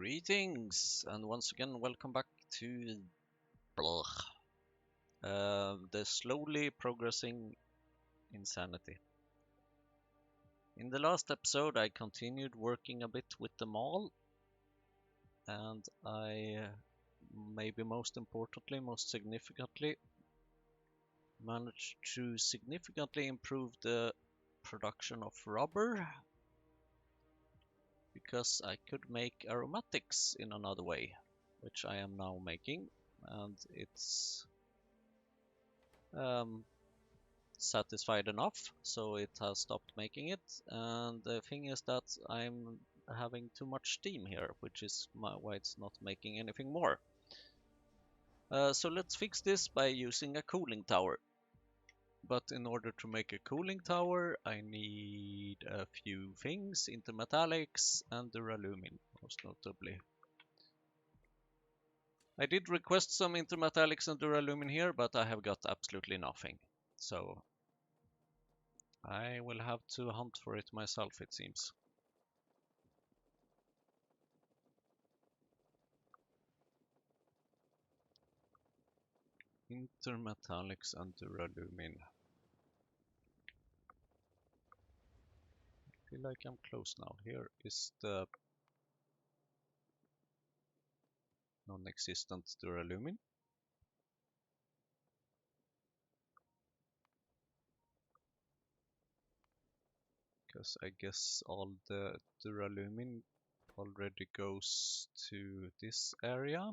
Greetings, and once again welcome back to the slowly progressing insanity. In the last episode I continued working a bit with the mall, and I, maybe most importantly, most significantly, managed to significantly improve the production of rubber, because I could make aromatics in another way, which I am now making, and it's satisfied enough, so it has stopped making it. And the thing is that I'm having too much steam here, which is why it's not making anything more. So let's fix this by using a cooling tower. But in order to make a cooling tower, I need a few things: intermetallics and duralumin, most notably. I did request some intermetallics and duralumin here, but I have got absolutely nothing. So I will have to hunt for it myself, it seems. Intermetallics and duralumin. I feel like I'm close now. Here is the non-existent duralumin. Because I guess all the duralumin already goes to this area,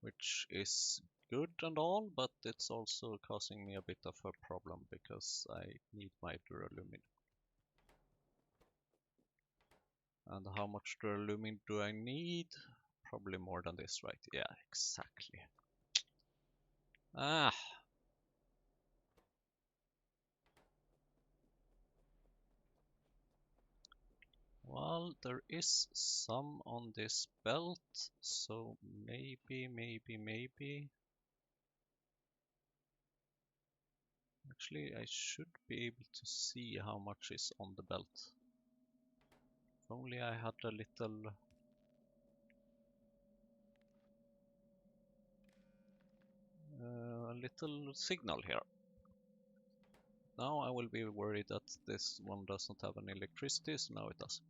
which is good and all, but it's also causing me a bit of a problem because I need my duralumin. And how much duralumin do I need? Probably more than this, right? Yeah, exactly. Ah, well, there is some on this belt, so maybe. Actually, I should be able to see how much is on the belt. If only I had a little signal here. Now I will be worried that this one does not have any electricity, so now it does.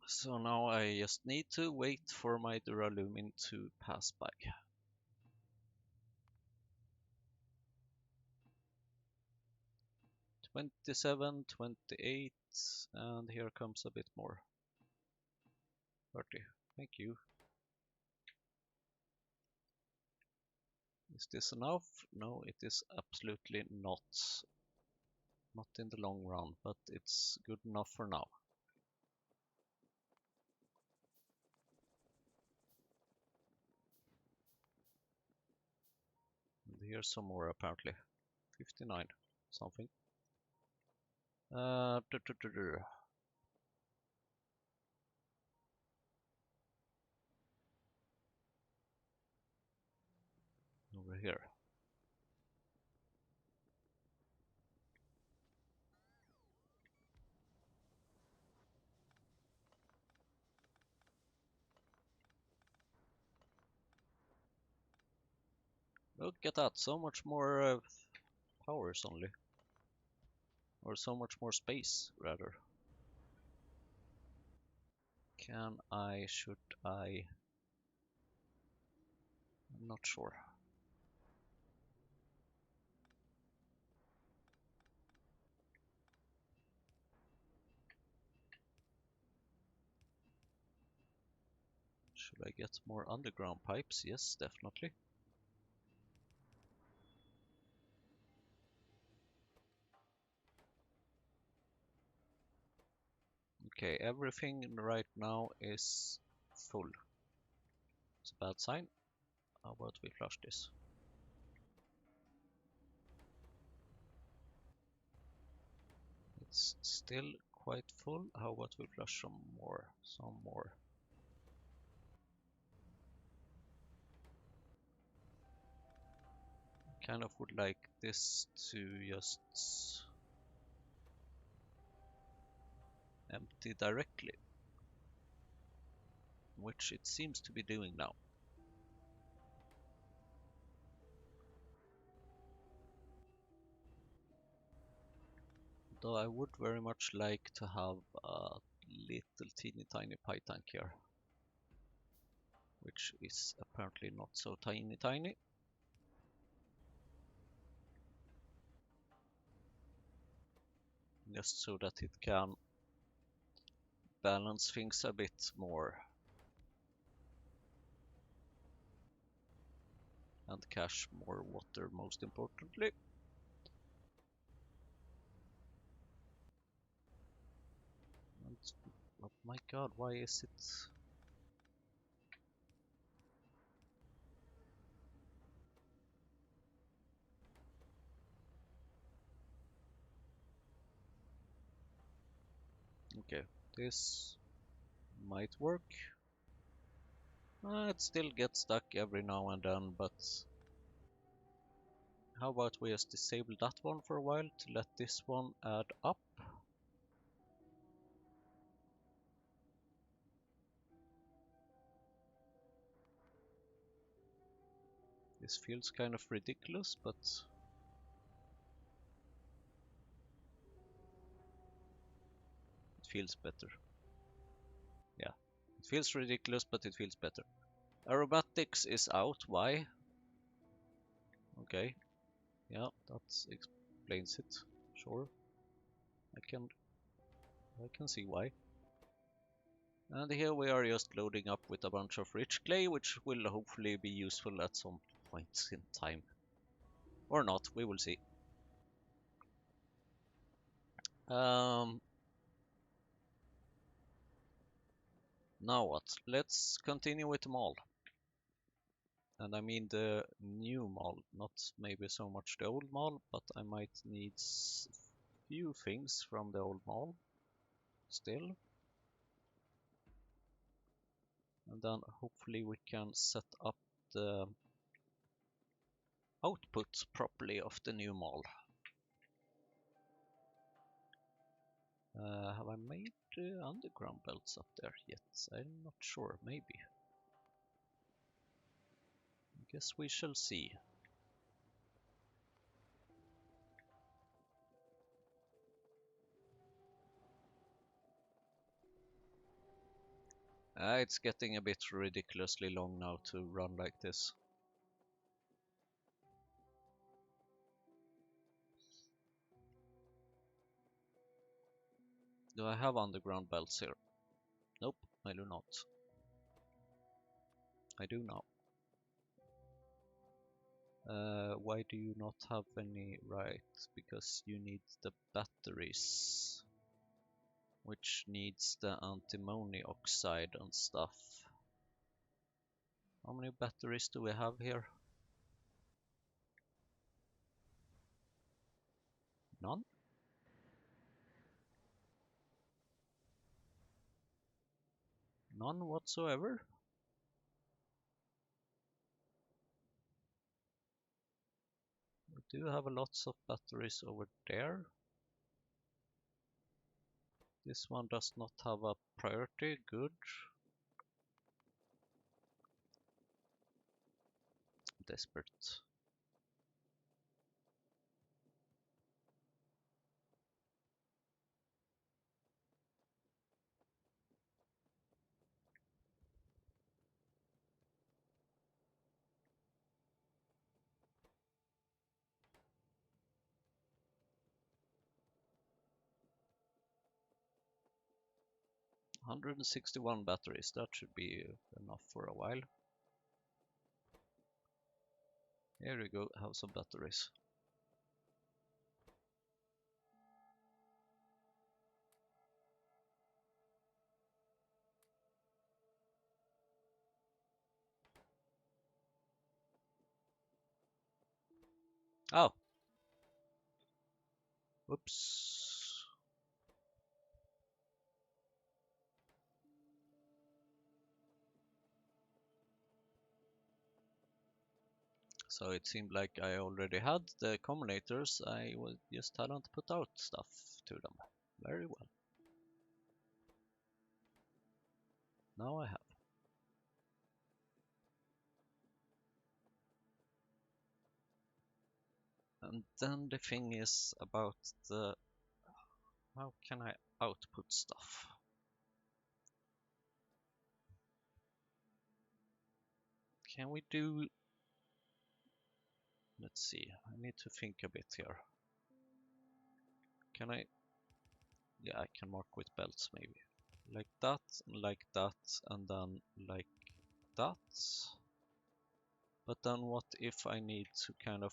So now I just need to wait for my duralumin to pass by. 27, 28, and here comes a bit more. 30. Thank you. Is this enough? No, it is absolutely not. Not in the long run, but it's good enough for now. And here's some more apparently. 59 something. Over here. Look at that, so much more powers only. Or so much more space, rather. Should I? I'm not sure. Should I get more underground pipes? Yes, definitely. Okay, everything right now is full. It's a bad sign. How about we flush this? It's still quite full. How about we flush some more? Some more. Kind of would like this to just empty directly, which it seems to be doing now. Though I would very much like to have a little teeny tiny pie tank here, which is apparently not so tiny. Just so that it can balance things a bit more and cache more water, most importantly. And, oh my god, why is it? Okay, this might work. It still gets stuck every now and then, but how about we just disable that one for a while to let this one add up? This feels kind of ridiculous, but it feels better. Yeah, it feels ridiculous, but it feels better. Aromatics is out. Why? Okay, yeah, that explains it. Sure, I can see why. And here we are just loading up with a bunch of rich clay, which will hopefully be useful at some point in time. Or not, we will see. Now what? Let's continue with the mall. And I mean the new mall, not maybe so much the old mall, but I might need few things from the old mall still. And then hopefully we can set up the output properly of the new mall. Have I made underground belts up there yet? I'm not sure, maybe. I guess we shall see. It's getting a bit ridiculously long now to run like this. Do I have underground belts here? Nope, I do not. I do now. Why do you not have any? Right, because you need the batteries, which needs the antimony oxide and stuff. How many batteries do we have here? None? None whatsoever? We do have lots of batteries over there. This one does not have a priority, good. Desperate. $161 batteries, that should be enough for a while. Here we go, have some batteries. Oh! Whoops. So it seemed like I already had the combinators, I just hadn't put out stuff to them. Very well. now I have. And then the thing is about the how can I output stuff? Can we do, let's see, I need to think a bit here. Can I, yeah, I can mark with belts maybe. Like that, and then like that. But then what if I need to kind of,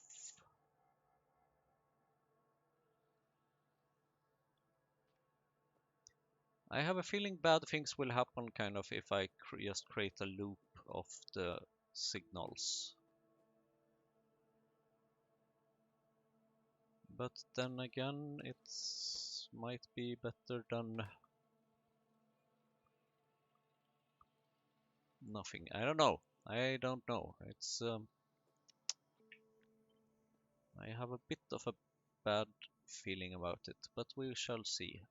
I have a feeling bad things will happen kind of if I just create a loop of the signals. But then again, it might be better than nothing. I don't know. I don't know. It's I have a bit of a bad feeling about it, but we shall see.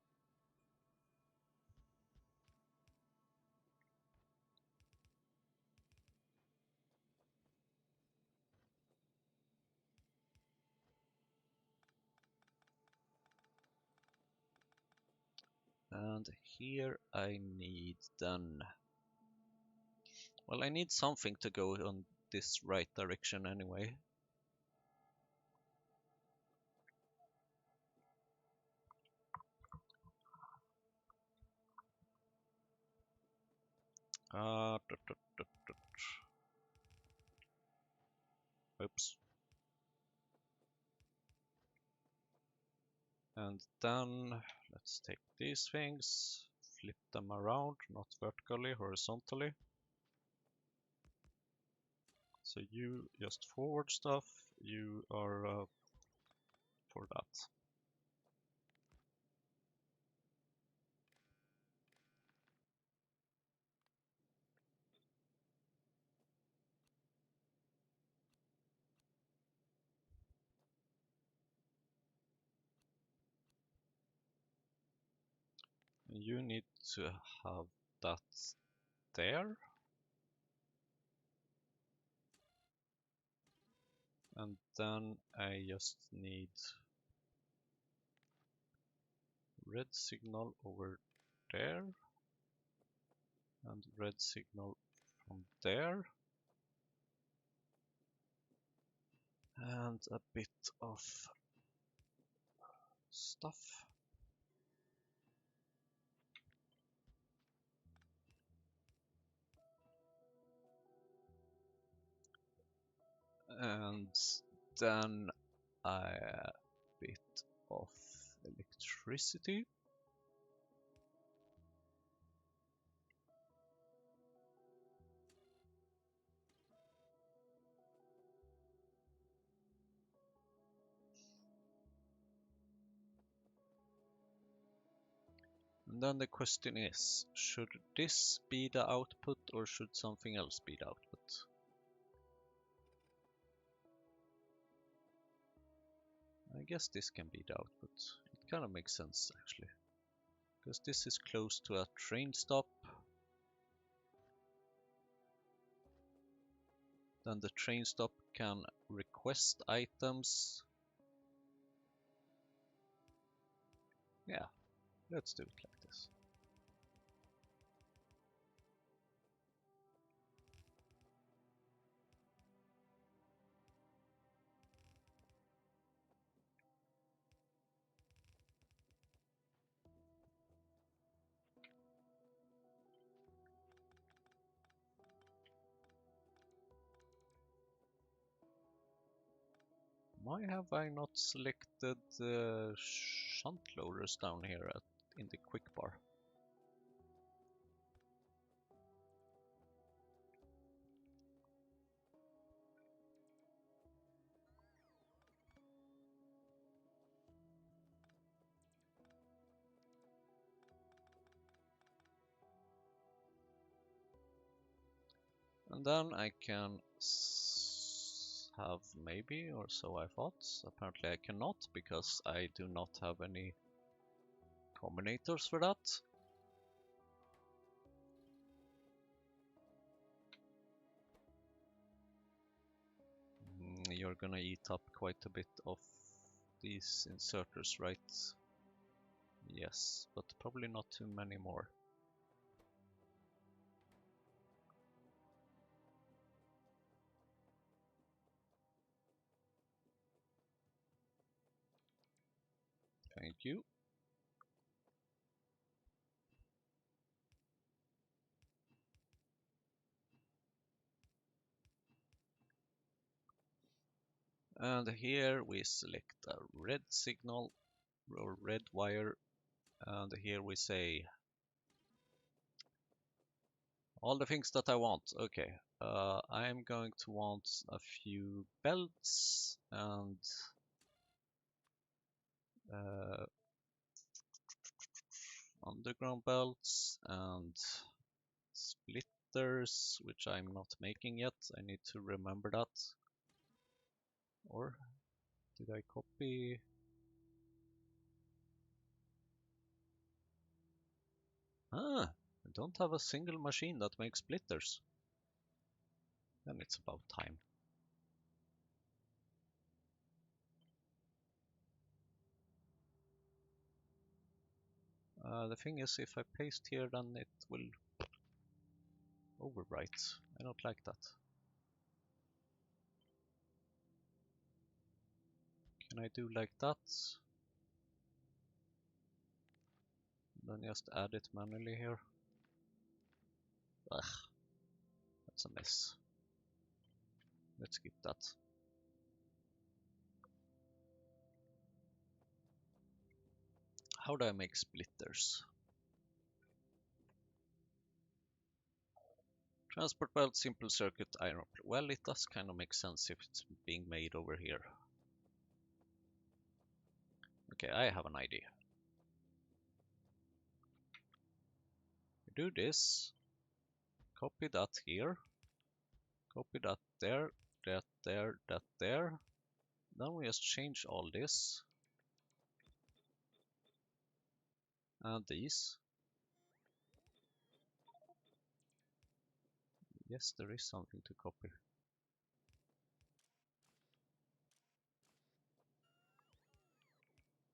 And here I need then, well, I need something to go on this right direction anyway. Uh, Oops. And then let's take these things, flip them around, not vertically, horizontally. So you just forward stuff, you are for that. You need to have that there. And then I just need red signal over there and red signal from there and a bit of stuff. And then a bit of electricity. And then the question is, should this be the output or should something else be the output? I guess this can be the output. It kind of makes sense actually. Because this is close to a train stop. Then the train stop can request items. Yeah, let's do it like this. Why have I not selected the shunt loaders down here in the quick bar? And then I can have maybe, or so I thought. Apparently I cannot because I do not have any combinators for that. you're gonna eat up quite a bit of these inserters, right? Yes, but probably not too many more. Thank you. And here we select a red signal or red wire, and here we say all the things that I want. Okay, I'm going to want a few belts and underground belts and splitters, which I'm not making yet. I need to remember that. Or did I copy? Ah, I don't have a single machine that makes splitters. Then it's about time. The thing is, if I paste here, then it will overwrite. I don't like that. Can I do like that? Then just add it manually here. Ugh, that's a mess. Let's skip that. How do I make splitters? Transport belt, simple circuit, iron. Well, it does kind of make sense if it's being made over here. Okay, I have an idea. Do this. Copy that here. Copy that there. That there. That there. Then we just change all this. And these. Yes, there is something to copy.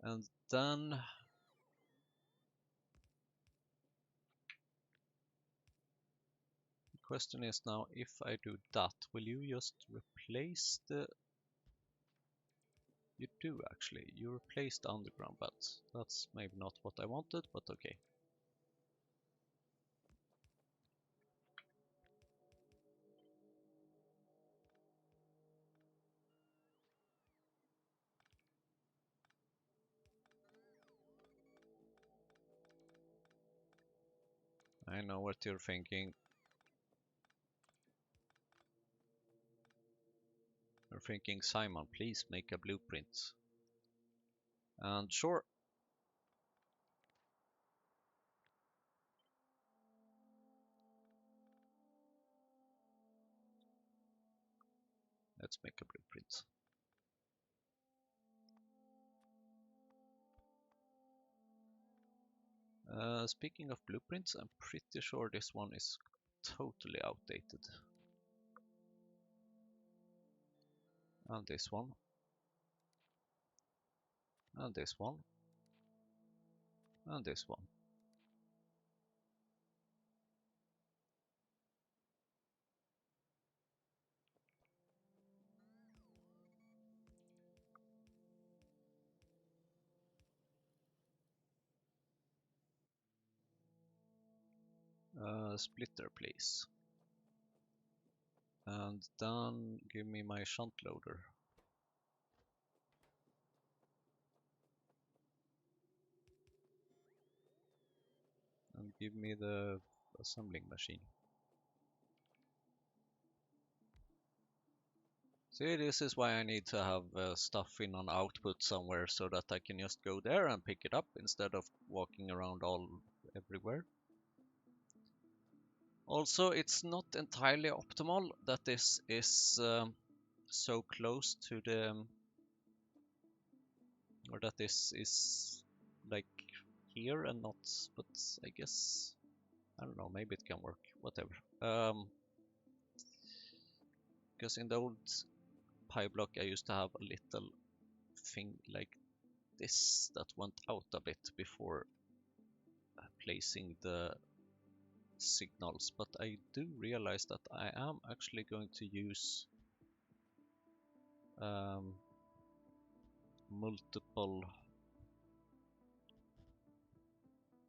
And then the question is now, if I do that, will you just replace the... You do actually, you replace the underground belts. That's maybe not what I wanted, but okay. I know what you're thinking. You're thinking, Simon, please make a blueprint. And sure. Let's make a blueprint. Speaking of blueprints, I'm pretty sure this one is totally outdated. And this one. And this one. And this one. Splitter, please. And then give me my shunt loader. And give me the assembling machine. See, this is why I need to have stuff in an output somewhere so that I can just go there and pick it up instead of walking around all everywhere. Also, it's not entirely optimal that this is so close to the, or that this is like here and not, but I guess, I don't know, maybe it can work, whatever. Because in the old PyBlock, I used to have a little thing like this that went out a bit before placing the signals, but I do realize that I am actually going to use multiple.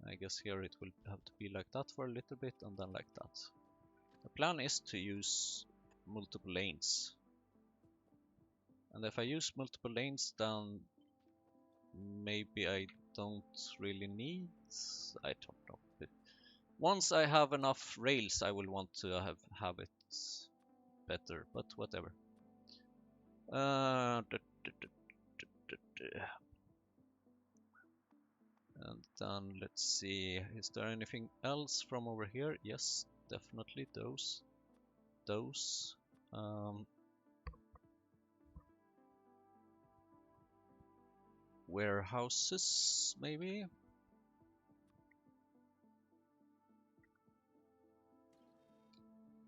I guess here it will have to be like that for a little bit and then like that. The plan is to use multiple lanes, and if I use multiple lanes, then maybe I don't really need, I don't know. But once I have enough rails, I will want to have it better, but whatever. And then let's see, is there anything else from over here? Yes, definitely those. Warehouses, maybe?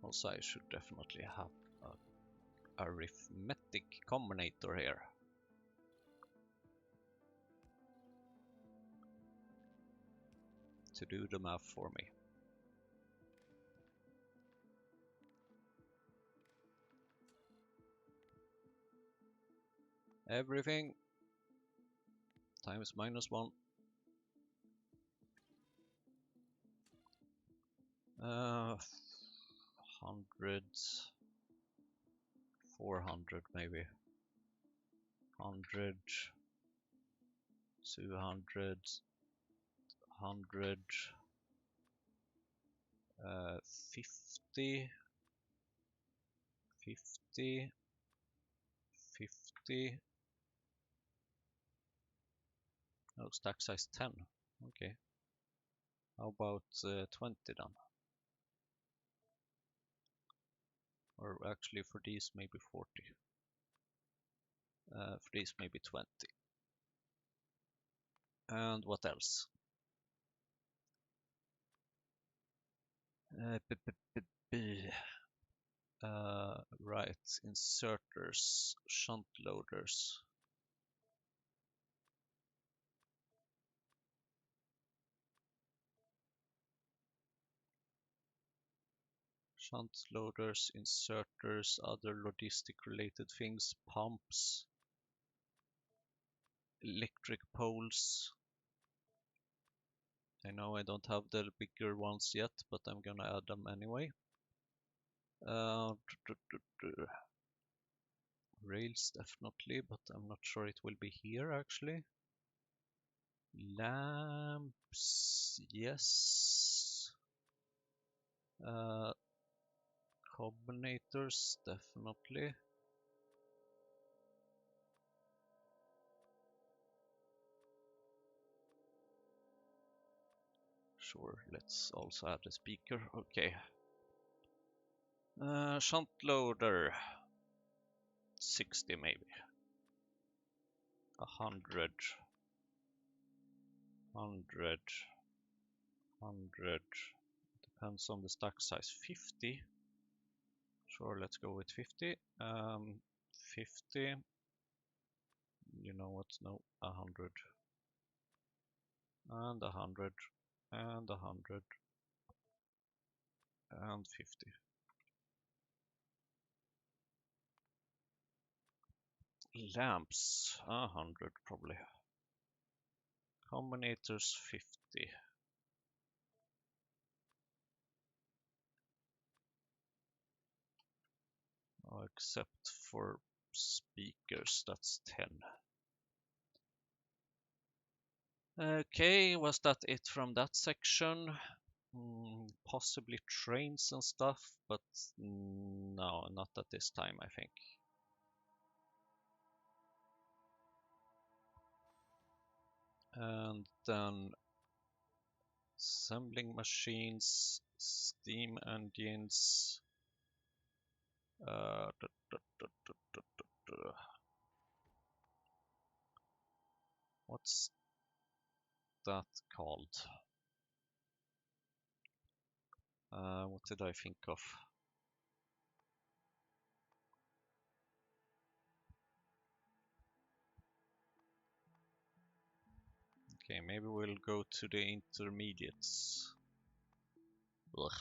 Also, I should definitely have a arithmetic combinator here. To do the math for me. Everything times -1. 100, 400 maybe. 100, 200, 100, 50, 50, 50. Oh, stack size 10. Okay. How about 20 then? Or actually for these maybe 40. For these maybe 20. And what else? Right, inserters, shunt loaders. Shunt loaders, inserters, other logistic related things, pumps, electric poles. I know I don't have the bigger ones yet, but I'm gonna add them anyway. Rails definitely, but I'm not sure it will be here actually. Lamps, yes. Combinators, definitely. Sure, let's also add a speaker. Okay. Shunt loader. 60 maybe. 100. 100. 100. Depends on the stack size. 50. Sure, let's go with 50. 50. You know what? No, 100. And 100. And 100. And 50. Lamps, 100 probably. Combinators, 50. Except for speakers, that's 10. Okay, was that it from that section? Possibly trains and stuff, but no, not at this time, I think. And then assembling machines, steam engines. What's that called? What did I think of? Okay, maybe we'll go to the intermediates. Ugh.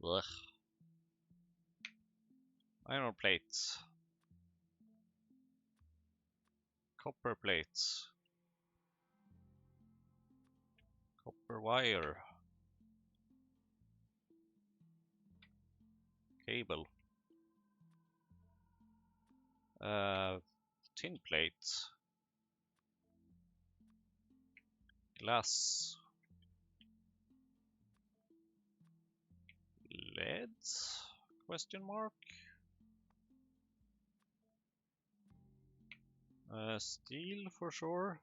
Ugh. Iron plates. Copper plates. Copper wire. Cable. Tin plate. Glass. Lead? Question mark. Steel for sure.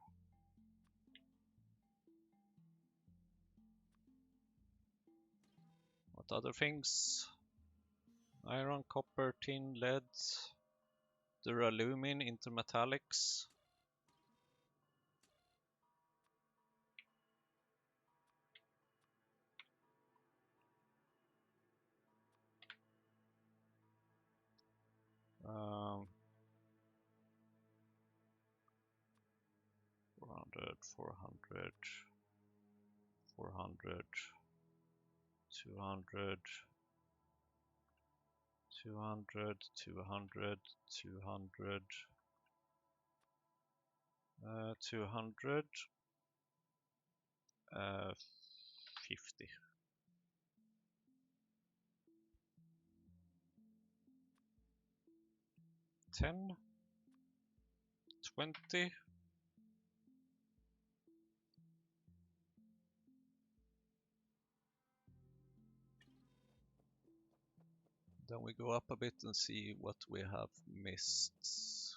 What other things? Iron, copper, tin, lead, duralumin, intermetallics. Um, 400, 400, 400, 200, 200, 200, 200, 200, 50. 10, 20. Then we go up a bit and see what we have missed.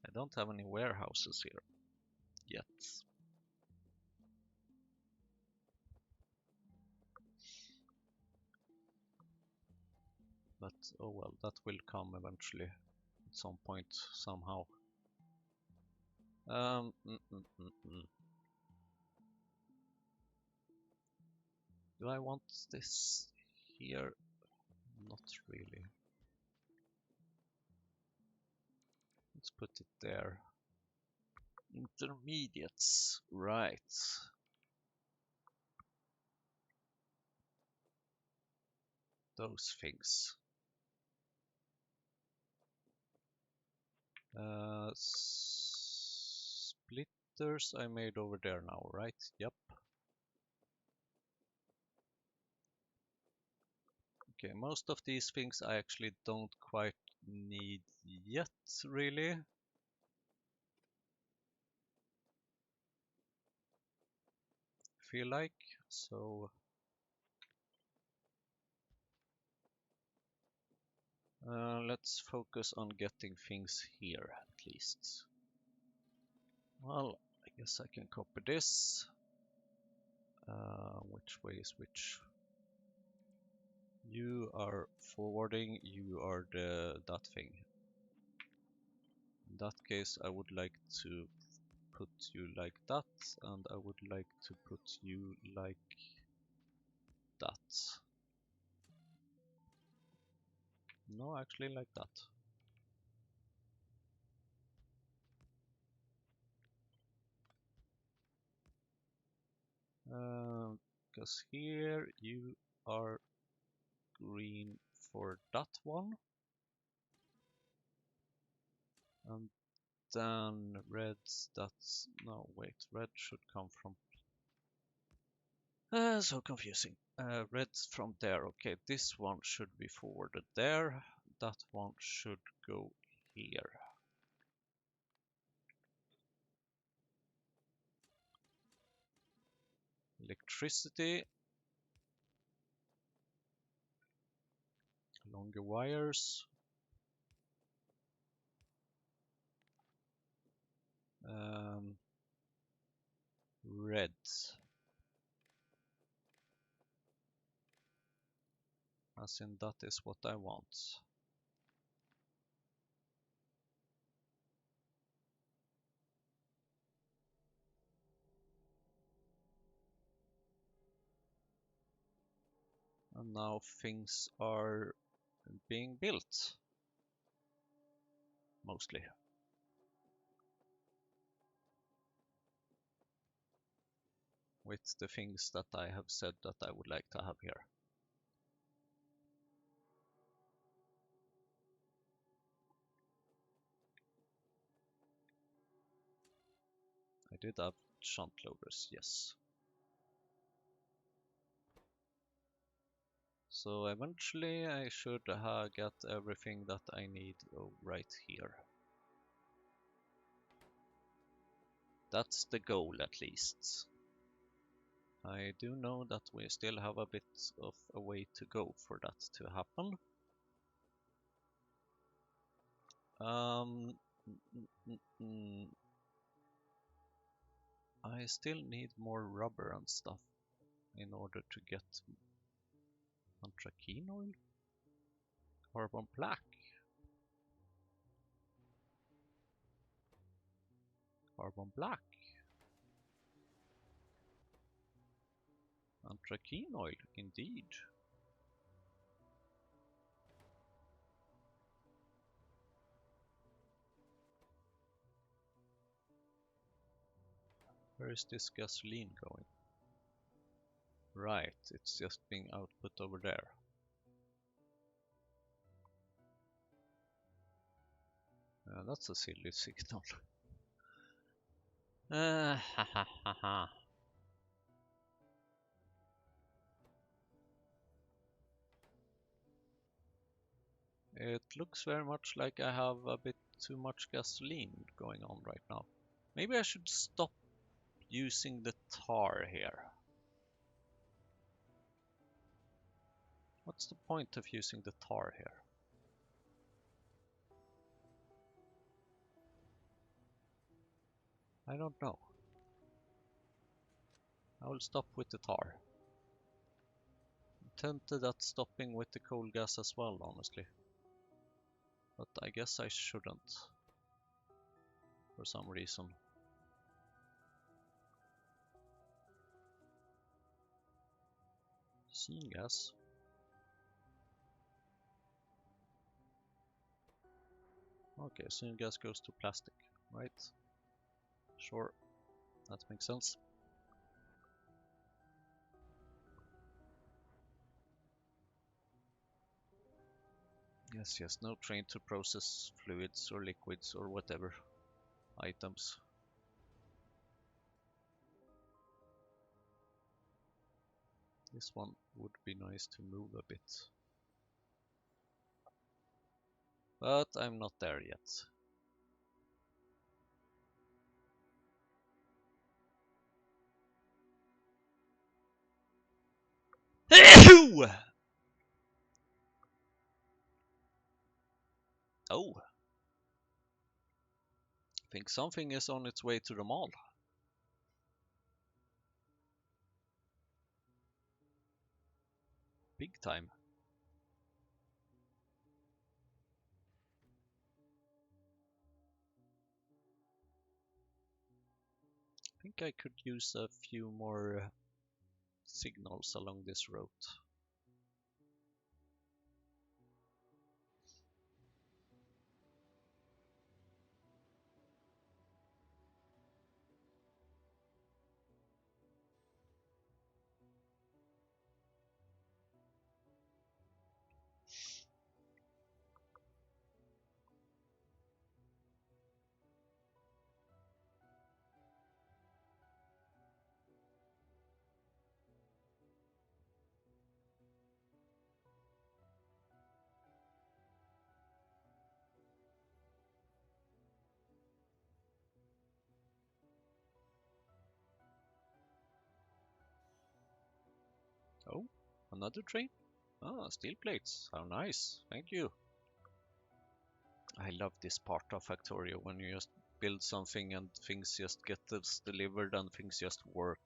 I don't have any warehouses here yet. But oh well, that will come eventually at some point somehow. Do I want this here? Not really. Let's put it there. Intermediates, right. Those things. Splitters I made over there now, right? Yep. Okay, most of these things I actually don't quite need yet, really. Feel like, so let's focus on getting things here at least. Well, I guess I can copy this. Which way is which? You are forwarding, you are that thing. In that case, I would like to put you like that, and I would like to put you like that. No, actually like that. Because here you are green for that one. And then reds, that's, no wait, red should come from, so confusing. Reds from there, okay, this one should be forwarded there, that one should go here. Electricity, longer wires. Red. As in that is what I want. And now things are being built, mostly. With the things that I have said that I would like to have here. I did have shunt loaders, yes. So eventually I should get everything that I need right here. That's the goal, at least. I do know that we still have a bit of a way to go for that to happen. I still need more rubber and stuff in order to get anthracene oil, carbon black, carbon black, anthracene oil, indeed. Where is this gasoline going? Right, it's just being output over there. That's a silly signal. Ha ha ha ha. It looks very much like I have a bit too much gasoline going on right now. Maybe I should stop using the tar here. What's the point of using the tar here? I don't know. I will stop with the tar. I'm tempted at stopping with the coal gas as well, honestly. But I guess I shouldn't. For some reason. Syngas. Okay, syngas goes to plastic, right? Sure, that makes sense. Yes, no train to process fluids or liquids or whatever items. This one would be nice to move a bit. But I'm not there yet. Oh, I think something is on its way to the mall. Big time. I think I could use a few more signals along this route. Oh, another train? Ah, steel plates. How nice. Thank you. I love this part of Factorio when you just build something and things just get delivered and things just work.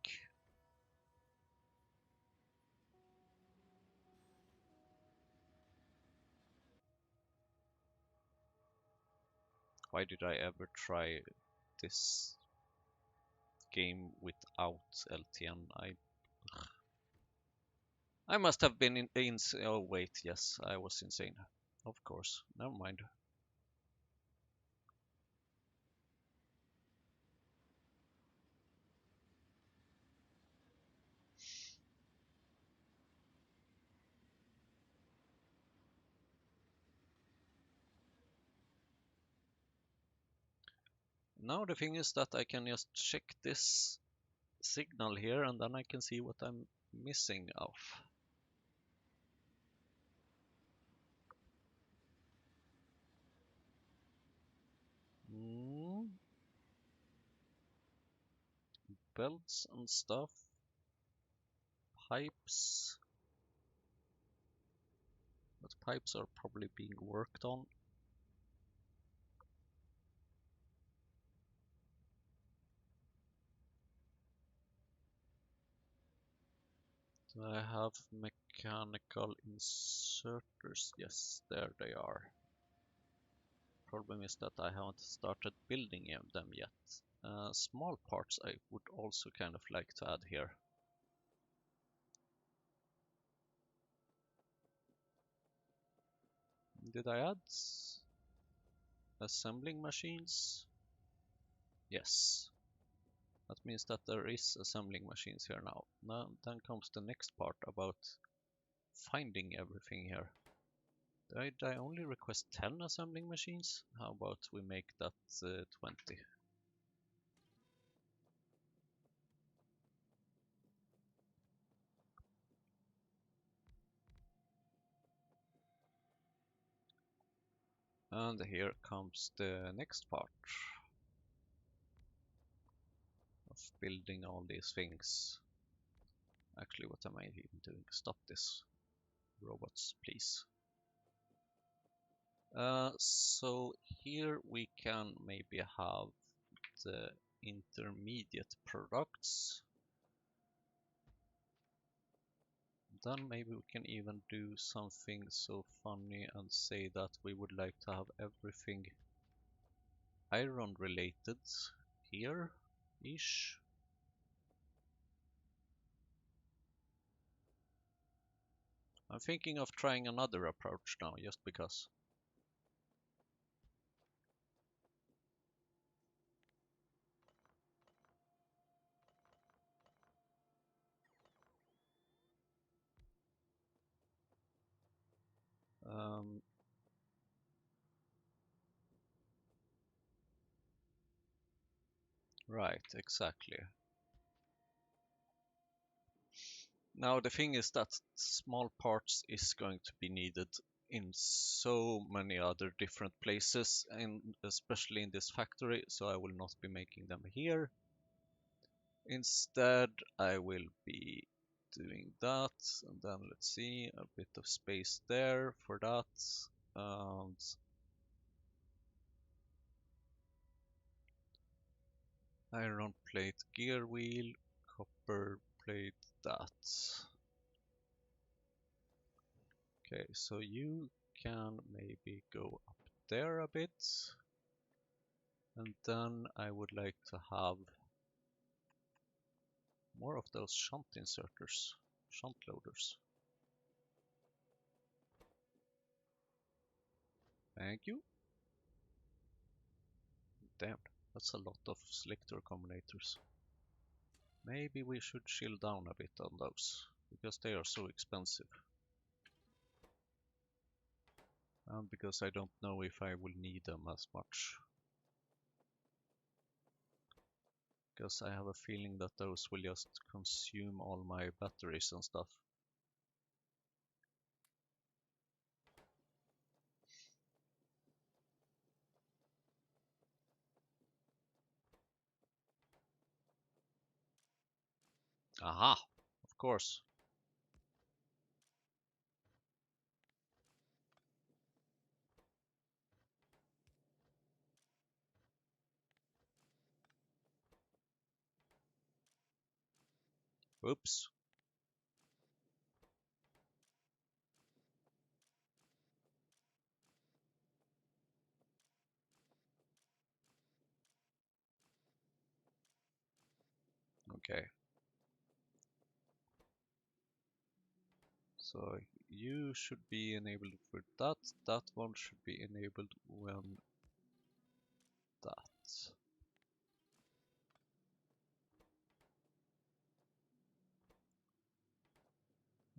Why did I ever try this game without LTN? I must have been in oh wait, yes, I was insane. Of course, never mind. Now the thing is that I can just check this signal here and then I can see what I'm missing of. Mm, belts and stuff, pipes, but pipes are probably being worked on. Do I have mechanical inserters? Yes, there they are. Problem is that I haven't started building them yet. Small parts I would also kind of like to add here. Did I add assembling machines? Yes. That means that there is assembling machines here now. Then comes the next part about finding everything here. Did I only request 10 assembling machines? How about we make that 20? And here comes the next part of building all these things. Actually, what am I even doing? Stop this. Robots, please. So here we can maybe have the intermediate products. Then maybe we can even do something so funny and say that we would like to have everything iron related here-ish. I'm thinking of trying another approach now, just because. Um, right, exactly. Now the thing is that small parts is going to be needed in so many other different places, and especially in this factory, so I will not be making them here. Instead, I will be doing that, and then let's see, a bit of space there for that, and iron plate gear wheel, copper plate that. Okay, so you can maybe go up there a bit, and then I would like to have more of those shunt inserters, shunt loaders. Thank you. Damn, that's a lot of selector combinators. Maybe we should chill down a bit on those, because they are so expensive. And because I don't know if I will need them as much. Because I have a feeling that those will just consume all my batteries and stuff. Aha! Of course. Oops. Okay. So you should be enabled with that. That one should be enabled when that.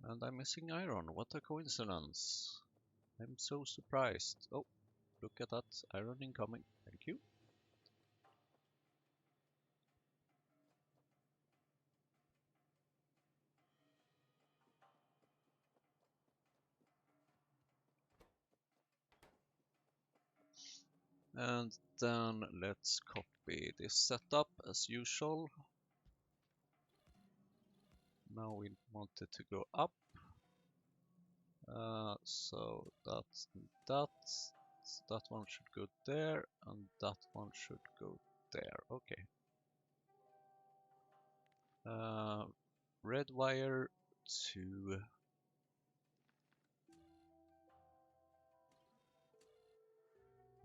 And I'm missing iron. What a coincidence. I'm so surprised. Oh, look at that. Iron incoming. Thank you. And then let's copy this setup as usual. Now we want it to go up. So that's that. That one should go there, and that one should go there. Okay. Red wire to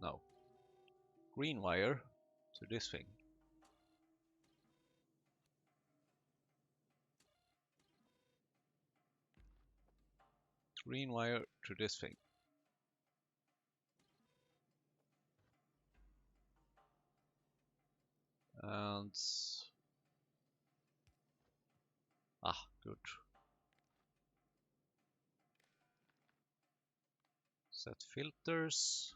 no. Green wire to this thing. Green wire to this thing. And good. Set filters.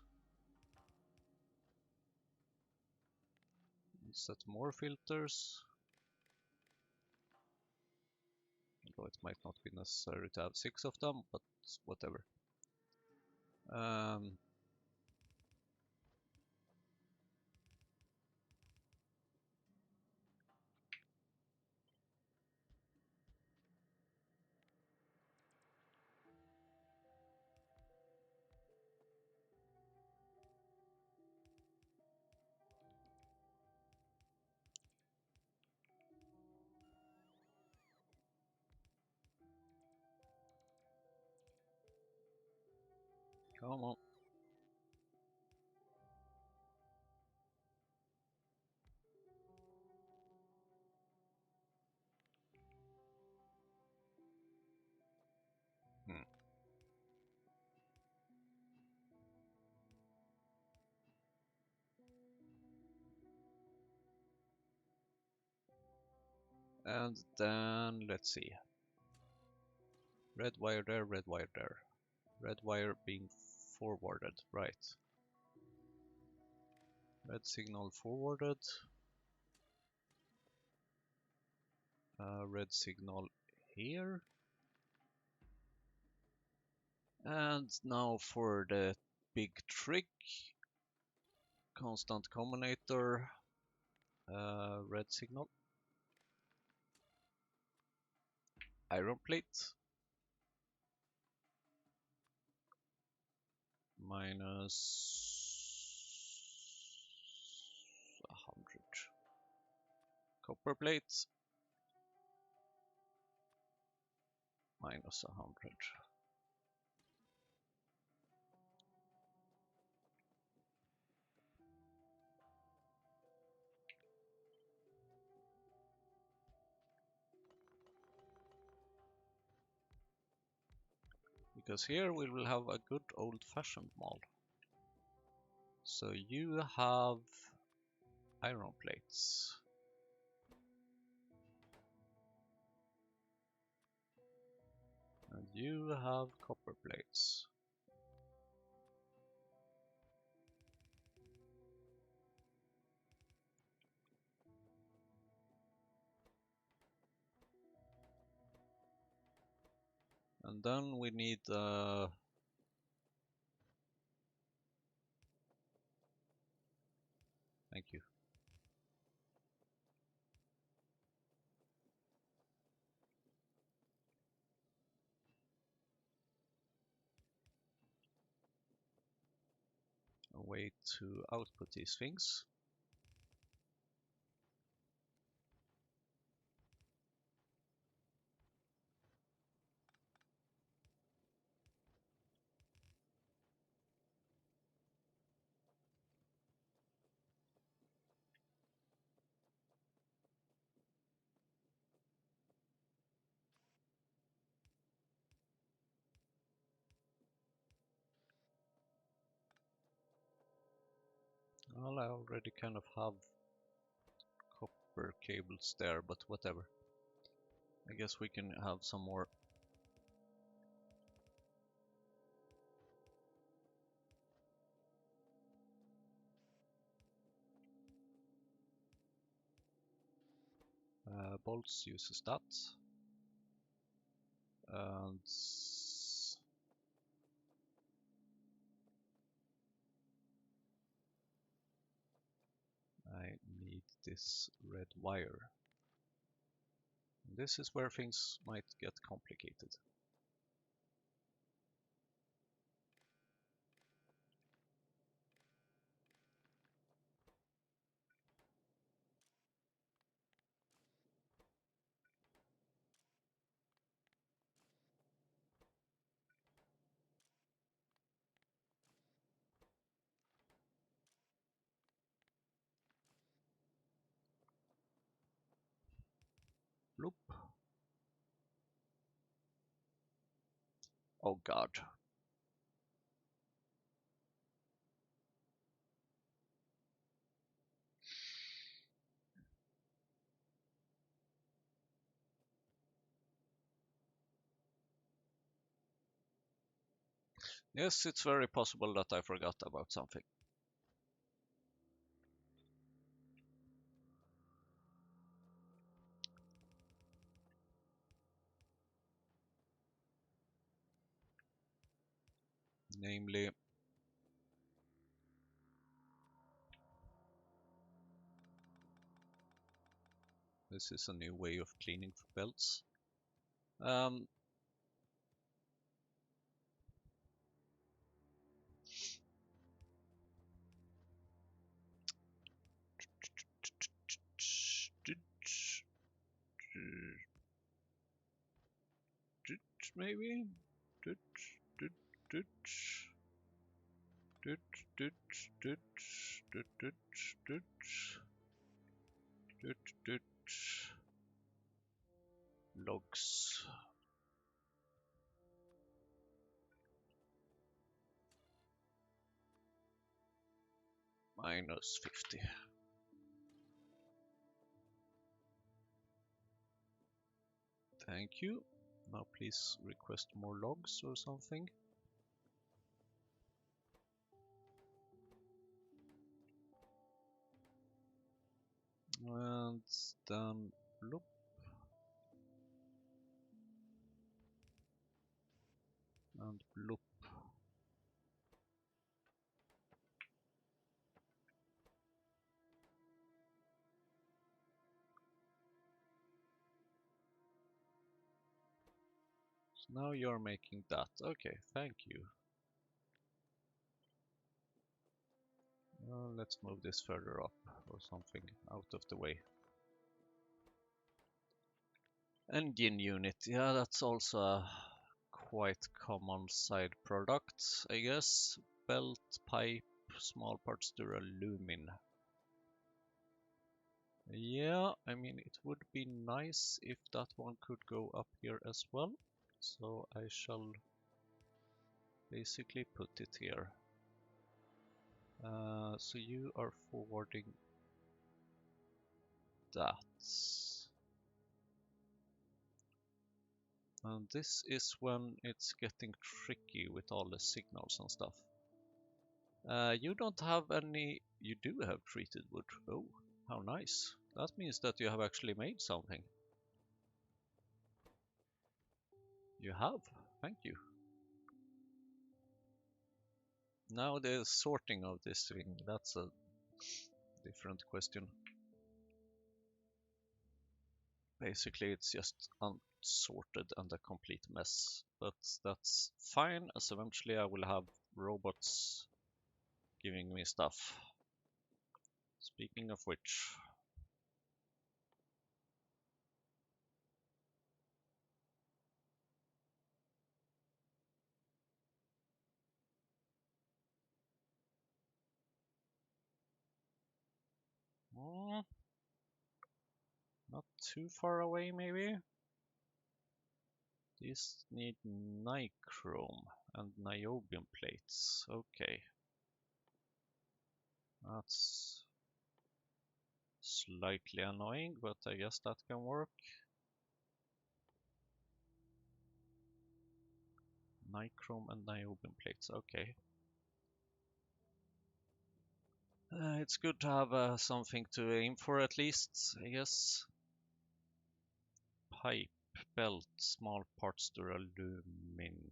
Set more filters. Although it might not be necessary to have 6 of them, but whatever. Come on. And then let's see. Red wire there, red wire there. Red wire being forwarded, right. Red signal forwarded. Red signal here. And now for the big trick. Constant combinator. Red signal. Iron plate. Minus 100. Copper plate. Minus 100. Because here we will have a good old-fashioned mall. So you have iron plates. And you have copper plates. And then we need thank you. A way to output these things. Well, I already kind of have copper cables there, but whatever. I guess we can have some more. Bolts uses that. And I need this red wire. This is where things might get complicated. Bloop. Oh god. Yes, it's very possible that I forgot about something. Namely, this is a new way of cleaning belts. Maybe? Logs. Minus 50. Thank you. Now please request more logs or something. And then bloop. And bloop. So now you're making that. Okay, thank you. Let's move this further up or something out of the way. Engine unit, yeah, that's also a quite common side product, I guess. Belt, pipe, small parts duralumin. Yeah, I mean, it would be nice if that one could go up here as well. So I shall basically put it here. So you are forwarding that. And this is when it's getting tricky with all the signals and stuff. You don't have any... You do have treated wood. Oh, how nice. That means that you have actually made something. You have. Thank you. Now the sorting of this thing, that's a different question. Basically, it's just unsorted and a complete mess. But that's fine, as eventually I will have robots giving me stuff. Speaking of which... Not too far away, maybe? These need nichrome and niobium plates. Okay. That's slightly annoying, but I guess that can work. Nichrome and niobium plates, okay. It's good to have something to aim for at least, I guess. Pipe, belt, small parts duralumin.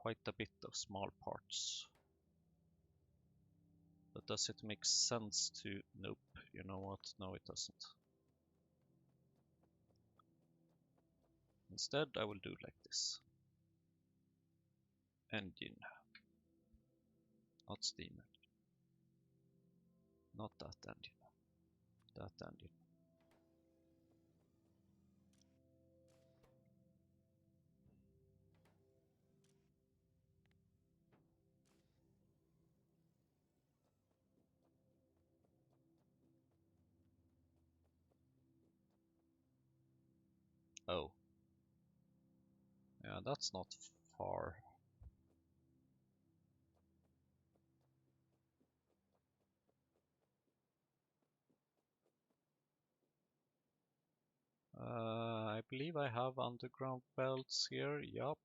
Quite a bit of small parts. But does it make sense to... Nope, you know what? No, it doesn't. Instead, I will do like this. Engine. Not steam engine. Not that engine. That engine. Oh. Yeah, that's not far. I believe I have underground belts here. Yup.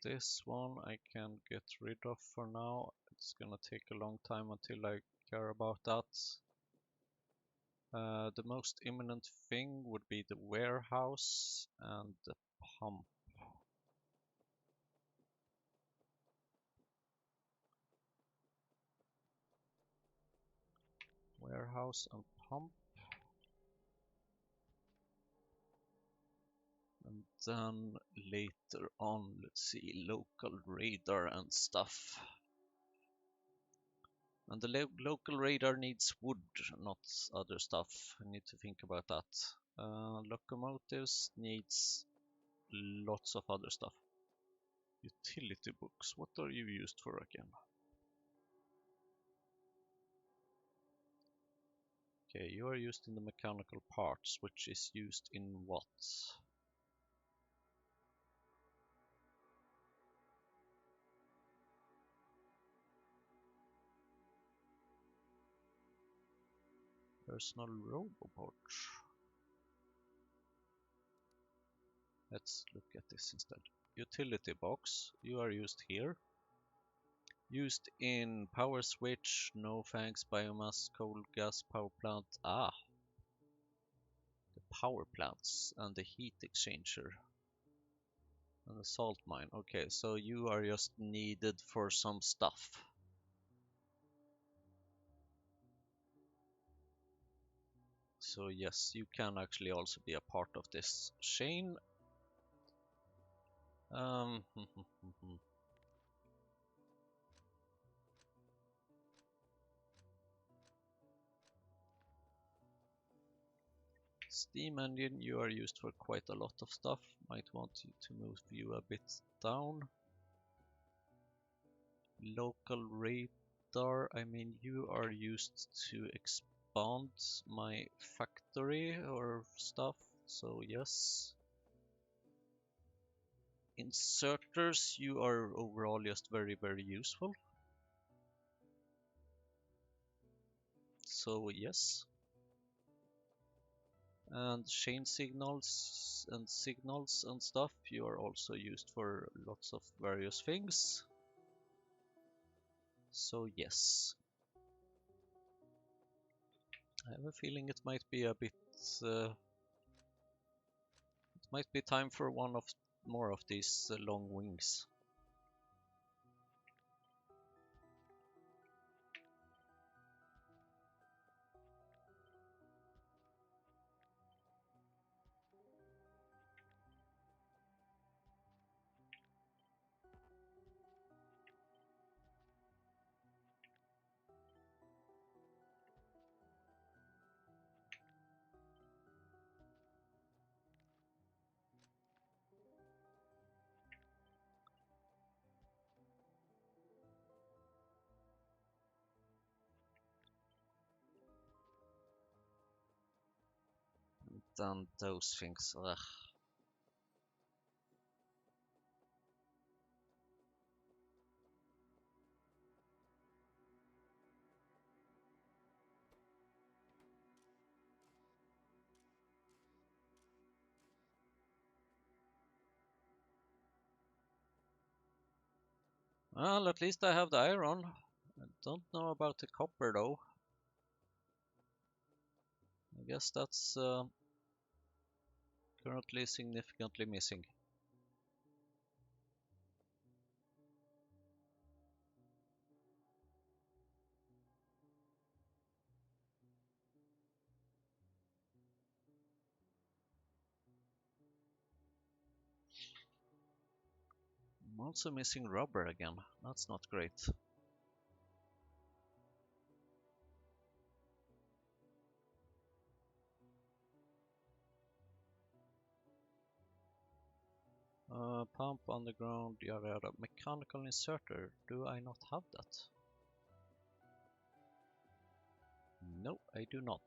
This one I can get rid of for now. It's gonna take a long time until I care about that. The most imminent thing would be the warehouse and the pump. Warehouse and pump. And then later on, let's see, local radar and stuff. And the local radar needs wood, not other stuff. I need to think about that. Locomotives needs lots of other stuff. Utility books, what are you used for again? Okay, you are used in the mechanical parts, which is used in what? Personal robot. Let's look at this instead. Utility box, you are used here. Used in power switch, no thanks, biomass, coal, gas, power plant. Ah, the power plants and the heat exchanger. And the salt mine. Okay, so you are just needed for some stuff. So yes, you can actually also be a part of this chain. Steam engine, you are used for quite a lot of stuff. Might want you to move you a bit down. Local radar, I mean, you are used to expand my factory or stuff, so yes. Inserters, you are overall just very, very useful. So yes. And chain signals and stuff, you are also used for lots of various things. So yes. I have a feeling it might be a bit it might be time for one of more of these long wings. Then those things. Ugh. Well, at least I have the iron. I don't know about the copper though. I guess that's currently significantly missing. I'm also missing rubber again. That's not great. Pump underground, yada yada. Mechanical inserter. Do I not have that? No, I do not.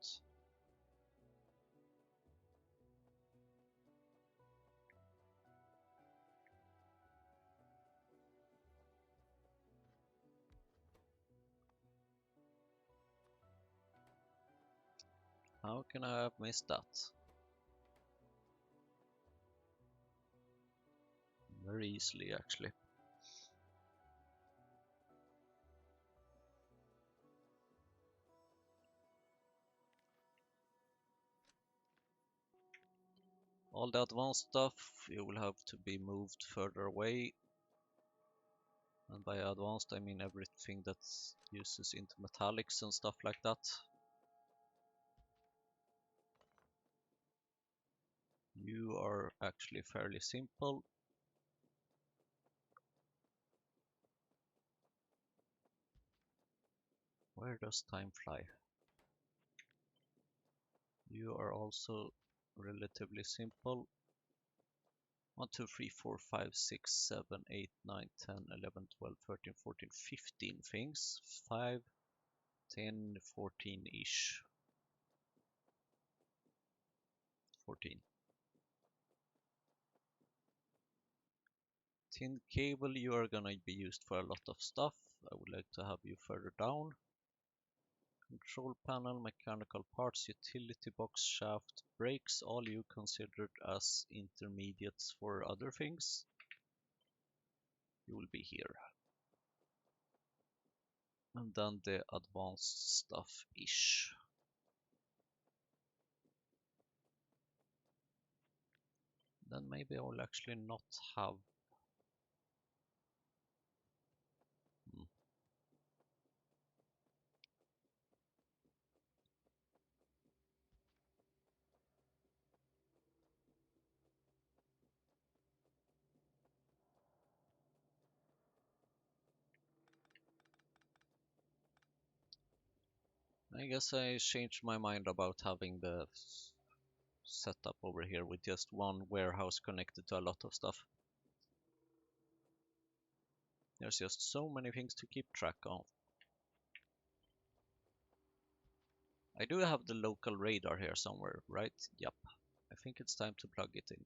How can I have missed that? Very easily, actually. All the advanced stuff, you will have to be moved further away. And by advanced, I mean everything that uses into metallics and stuff like that. You are actually fairly simple. Where does time fly? You are also relatively simple. 1, 2, 3, 4, 5, 6, 7, 8, 9, 10, 11, 12, 13, 14, 15 things. 5, 10, 14-ish. 14. Tin cable, you are gonna be used for a lot of stuff. I would like to have you further down. Control panel, mechanical parts, utility box, shaft, brakes, all you considered as intermediates for other things. You will be here. And then the advanced stuff-ish. Then maybe I will actually not have... I guess I changed my mind about having the setup over here with just one warehouse connected to a lot of stuff. There's just so many things to keep track of. I do have the local radar here somewhere, right? Yep. I think it's time to plug it in.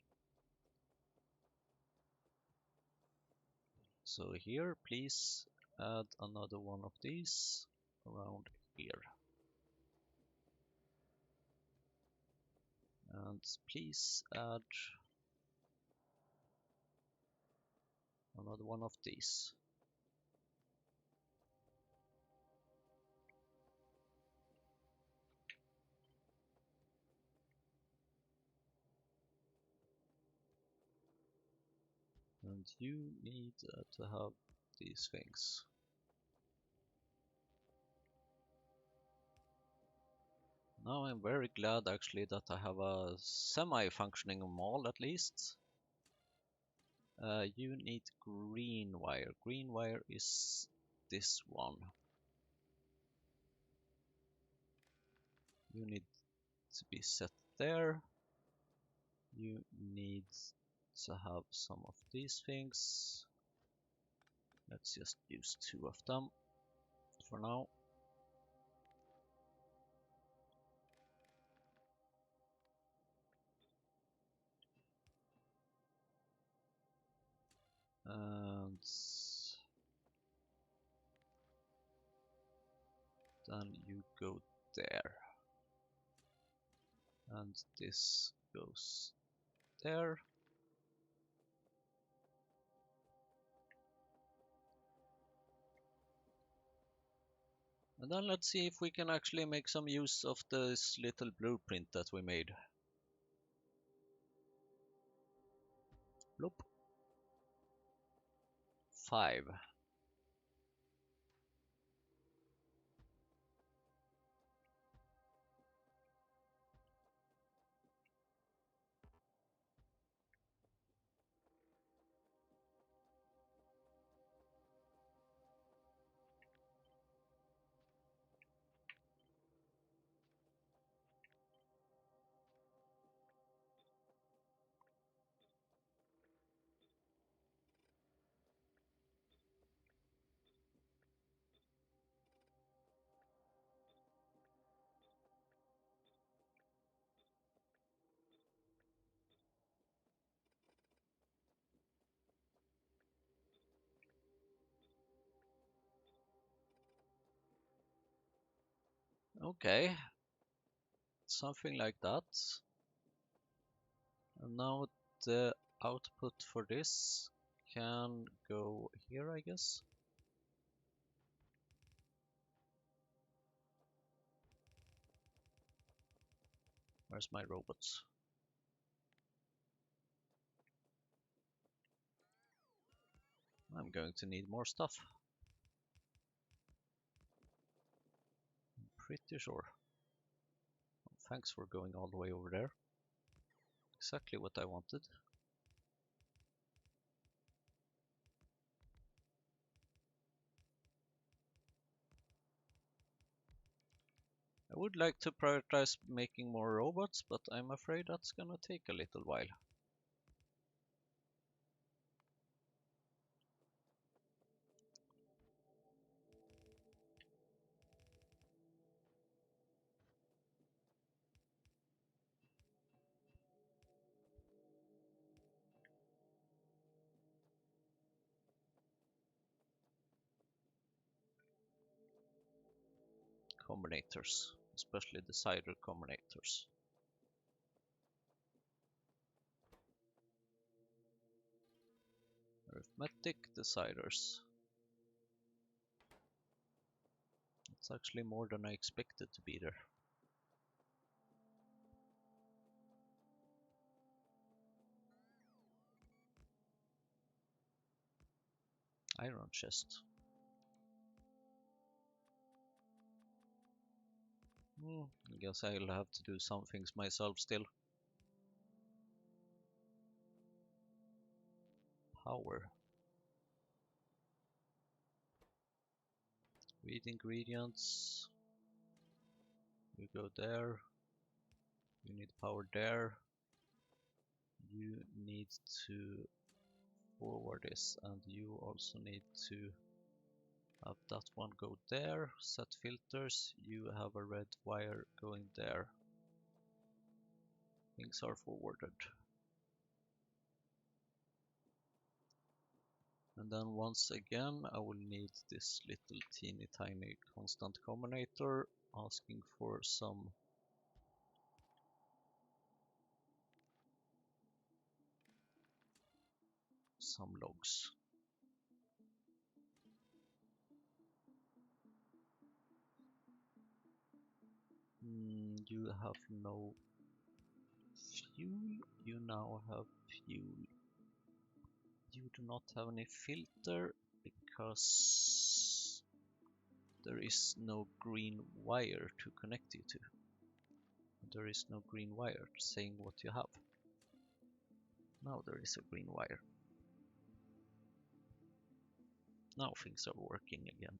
So here, please add another one of these around here. And please add another one of these. And you need to have these things. Now I'm very glad actually that I have a semi-functioning mall at least. You need green wire. Green wire is this one. You need to be set there. You need to have some of these things. Let's just use 2 of them for now. Then you go there. And this goes there. And then let's see if we can actually make some use of this little blueprint that we made. Bloop. 5. Okay, something like that. And now the output for this can go here, I guess. Where's my robots? I'm going to need more stuff. I'm pretty sure. Thanks for going all the way over there. Exactly what I wanted. I would like to prioritize making more robots, but I'm afraid that's gonna take a little while. Combinators, especially decider combinators. Arithmetic deciders. It's actually more than I expected to be there. Iron chest. I guess I'll have to do some things myself still. Power. Read ingredients. You go there. You need power there. You need to forward this, and you also need to have that one go there. Set filters. You have a red wire going there. Things are forwarded. And then once again I will need this little teeny tiny constant combinator asking for some logs. You have no fuel. You now have fuel. You do not have any filter because there is no green wire to connect you to. There is no green wire saying what you have. Now there is a green wire. Now things are working again.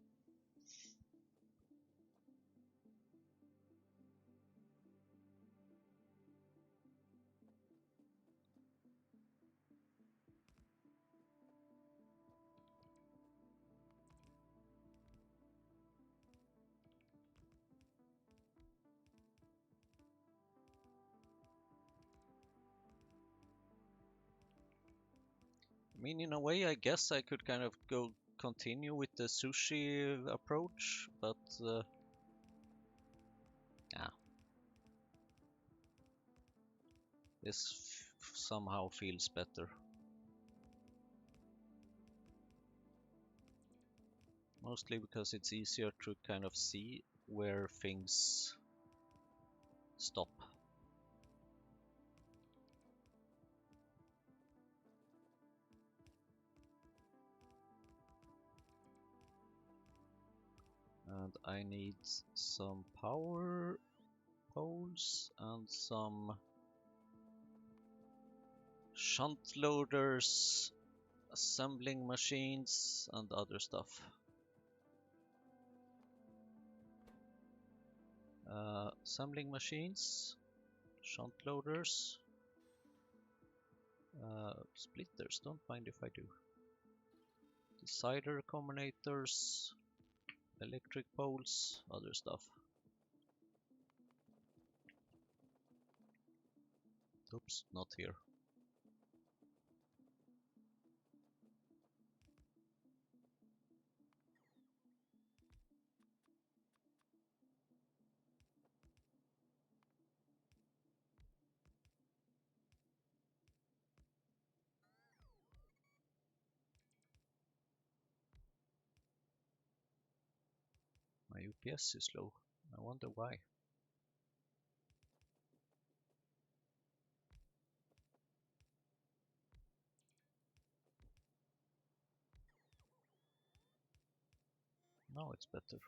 I mean, in a way, I guess I could kind of continue with the sushi approach, but This somehow feels better. Mostly because it's easier to kind of see where things stop. And I need some power poles and some shunt loaders, assembling machines, and other stuff. Assembling machines, shunt loaders, splitters, don't mind if I do. Decider combinators, electric poles, other stuff. Oops, not here. My UPS is low. I wonder why. Now it's better.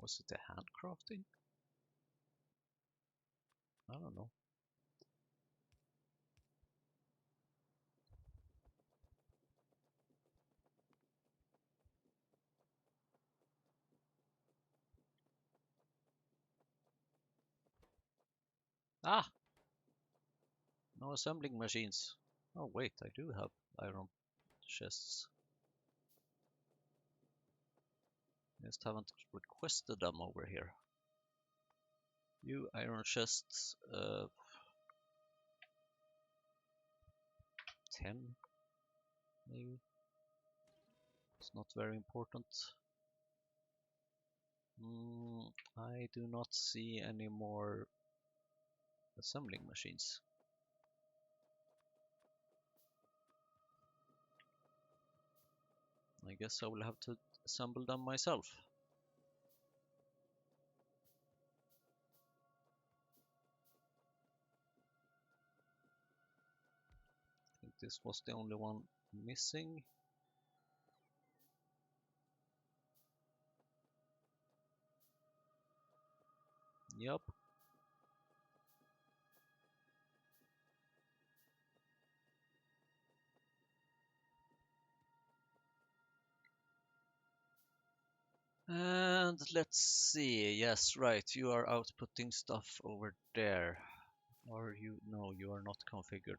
Was it a handcrafting? I don't know. Ah! No assembling machines. Oh wait, I do have iron chests. Just haven't requested them over here. You iron chests, 10 maybe. It's not very important. I do not see any more assembling machines. I guess I will have to assemble them myself. I think this was the only one missing. Yup. And let's see. Yes, right. You are outputting stuff over there. Or you? No, you are not configured.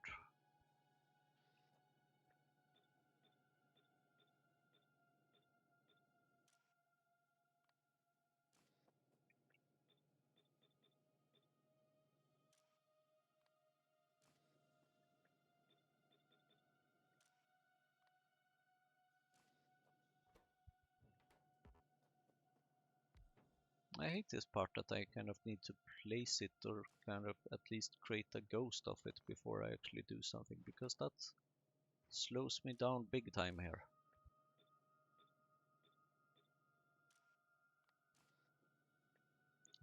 I hate this part that I kind of need to place it or kind of at least create a ghost of it before I actually do something, because that slows me down big time here.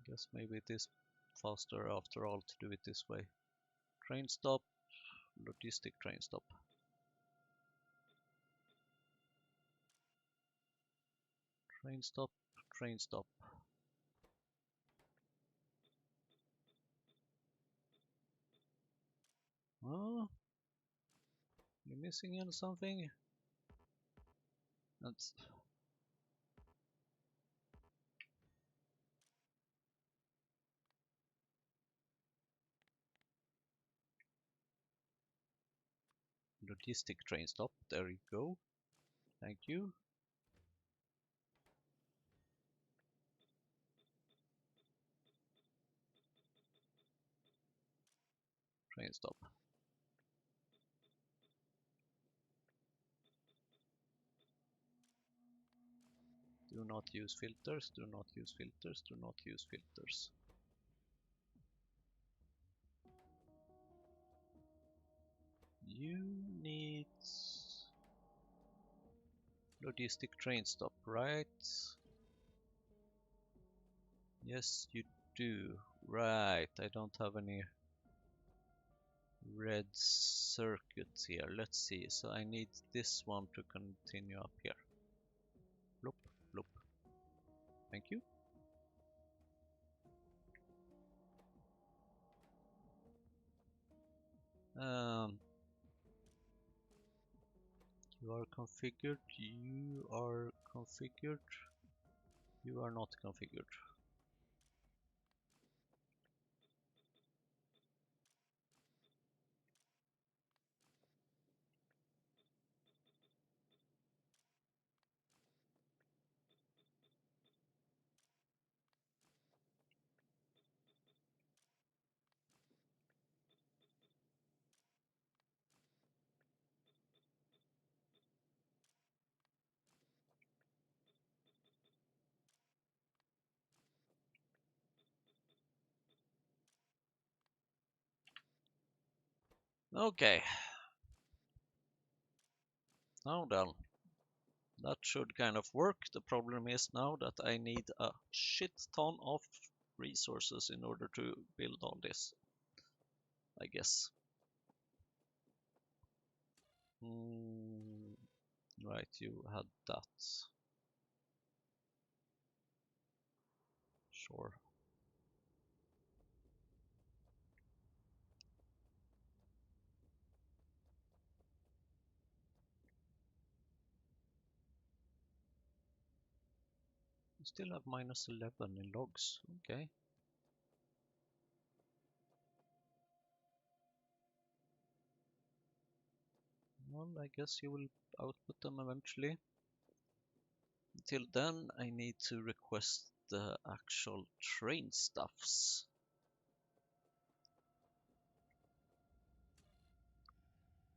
I guess maybe it is faster after all to do it this way. Train stop, logistic train stop. Train stop, train stop. Oh, you missing on something? That's logistic train stop. There you go. Thank you. Train stop. Do not use filters, do not use filters, do not use filters. You need logistic train stop, right? Yes, you do. Right, I don't have any red circuits here. Let's see. So I need this one to continue up here. Bloop, bloop. Thank you. You are configured. You are configured. You are not configured. Okay. Now then. That should kind of work. The problem is now that I need a shit ton of resources in order to build all this, I guess. Right, you had that. Sure. You still have minus 11 in logs. Okay. Well, I guess you will output them eventually. Until then, I need to request the actual train stuffs.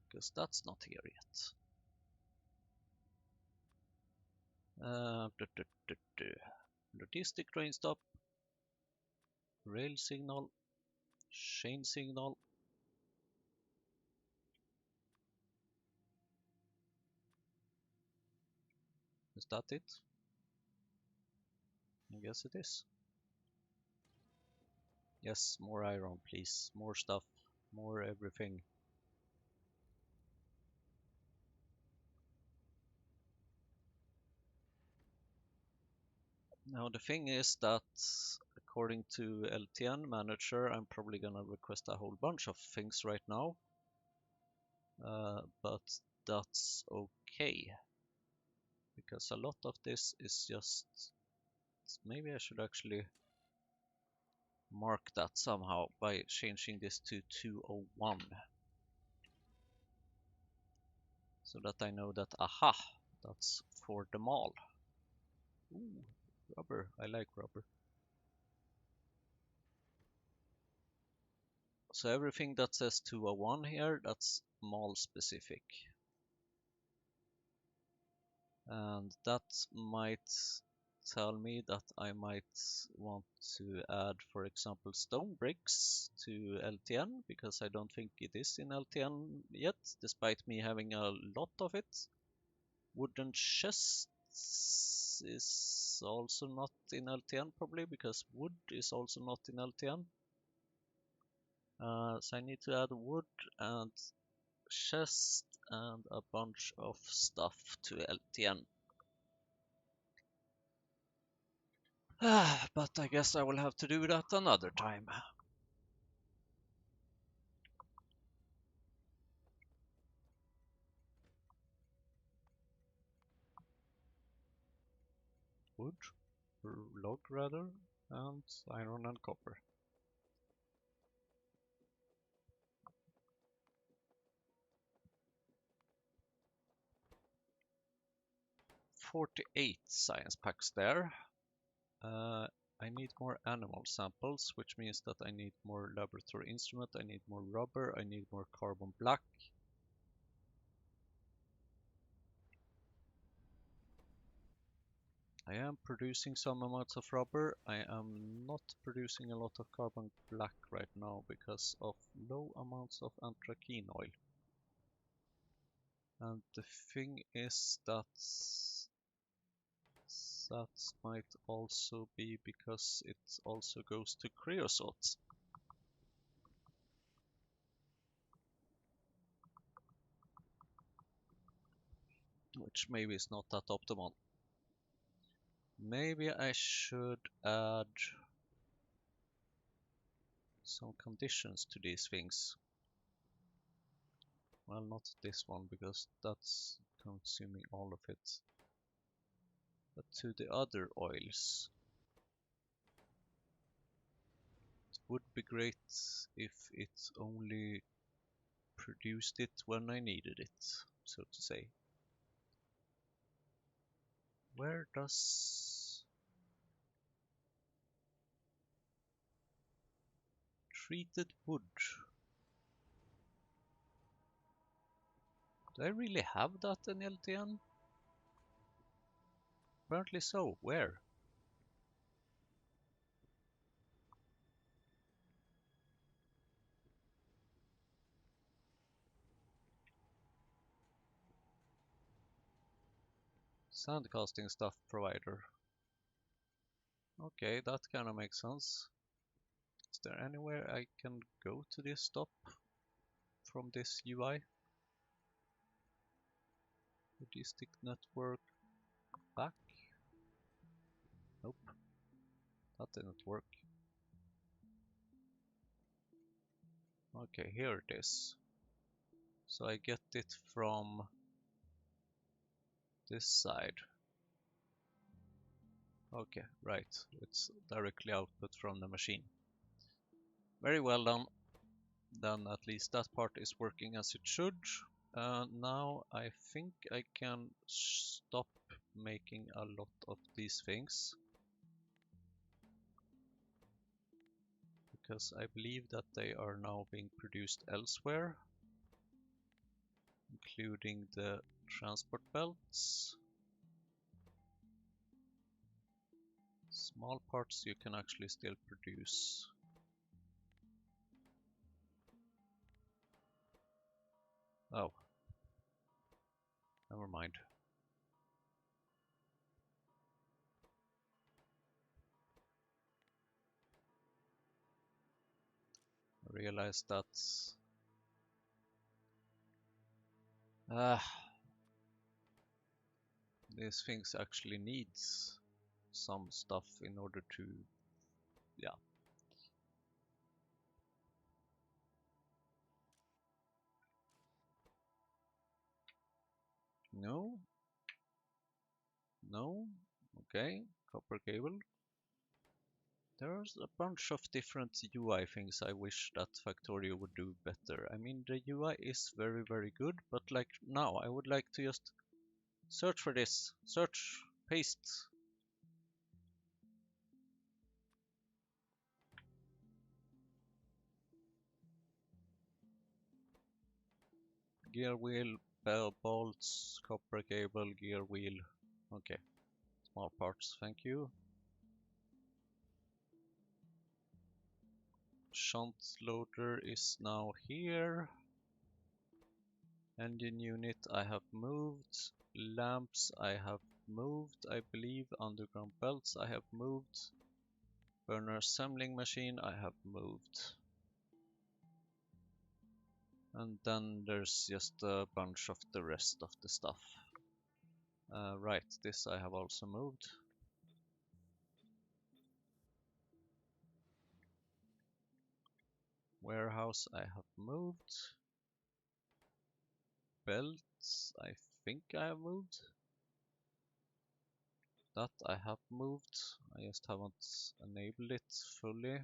Because that's not here yet. Logistic train stop, rail signal, chain signal. Is that it? I guess it is. Yes, more iron, please. More stuff, more everything. Now the thing is that according to LTN manager, I'm probably gonna request a whole bunch of things right now. But that's okay. Because a lot of this is just... Maybe I should actually mark that somehow by changing this to 201. So that I know that, aha, that's for them all. Ooh, rubber, I like rubber. So everything that says 201 here, that's mall specific. And that might tell me that I might want to add, for example, stone bricks to LTN, because I don't think it is in LTN yet, despite me having a lot of it. Wooden chests is also not in LTN probably, because wood is also not in LTN. So I need to add wood and chest and a bunch of stuff to LTN. But I guess I will have to do that another time. Wood, log rather, and iron and copper. 48 science packs there. I need more animal samples, which means that I need more laboratory instrument, I need more rubber, I need more carbon black. I am producing some amounts of rubber. I am not producing a lot of carbon black right now because of low amounts of anthracene oil. And the thing is that that might also be because it also goes to creosote. Which maybe is not that optimal. Maybe I should add some conditions to these things. Well, not this one, because that's consuming all of it. But to the other oils. It would be great if it only produced it when I needed it, so to say. Where does treated wood? Do I really have that in LTN? Apparently so. Where? Sandcasting stuff provider. Okay, that kind of makes sense. Is there anywhere I can go to this stop from this UI? Logistic network back? Nope, that didn't work. Okay, here it is. So I get it from this side. Okay, right. It's directly output from the machine. Very well done. Then at least that part is working as it should. Now I think I can stop making a lot of these things, because I believe that they are now being produced elsewhere, including the transport belts. Small parts you can actually still produce. Oh, never mind. I realized that these things actually needs some stuff in order to, yeah. No, no, okay, copper cable. There's a bunch of different UI things I wish that Factorio would do better. I mean, the UI is very, very good, but like now I would like to just search for this, search, paste. Gear wheel, bell bolts, copper cable, gear wheel. Okay, small parts, thank you. Shunt loader is now here. Engine unit I have moved. Lamps I have moved, I believe. Underground belts I have moved. Burner assembling machine I have moved. And then there's just a bunch of the rest of the stuff. Right, this I have also moved. Warehouse I have moved. Belts I think I have moved. That I have moved. I just haven't enabled it fully.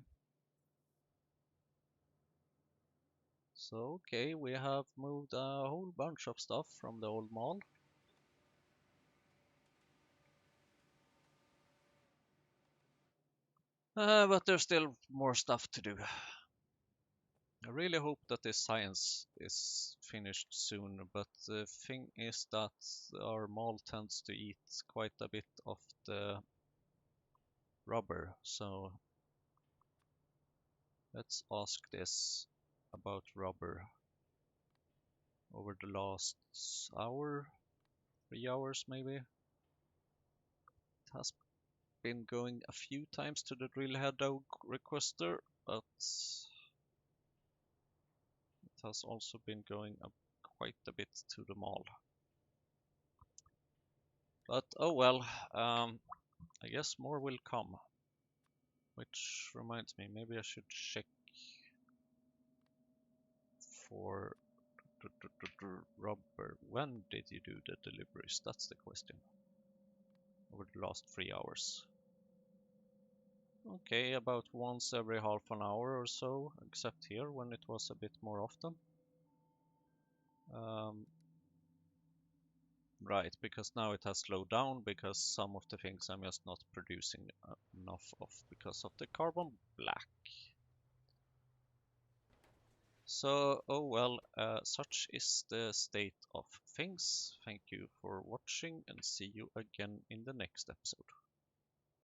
So okay, we have moved a whole bunch of stuff from the old mall. But there's still more stuff to do. I really hope that this science is finished soon, but the thing is that our mall tends to eat quite a bit of the rubber, so let's ask this about rubber. over the last hour, 3 hours maybe. It has been going a few times to the drillhead dog requester, but it has also been going up quite a bit to the mall. But oh well, I guess more will come. Which reminds me, maybe I should check for Robert. When did you do the deliveries? That's the question. Over the last 3 hours. Okay, about once every half an hour or so, except here when it was a bit more often. Right, because now it has slowed down because some of the things I'm just not producing enough of because of the carbon black. So, oh well, such is the state of things. Thank you for watching and see you again in the next episode.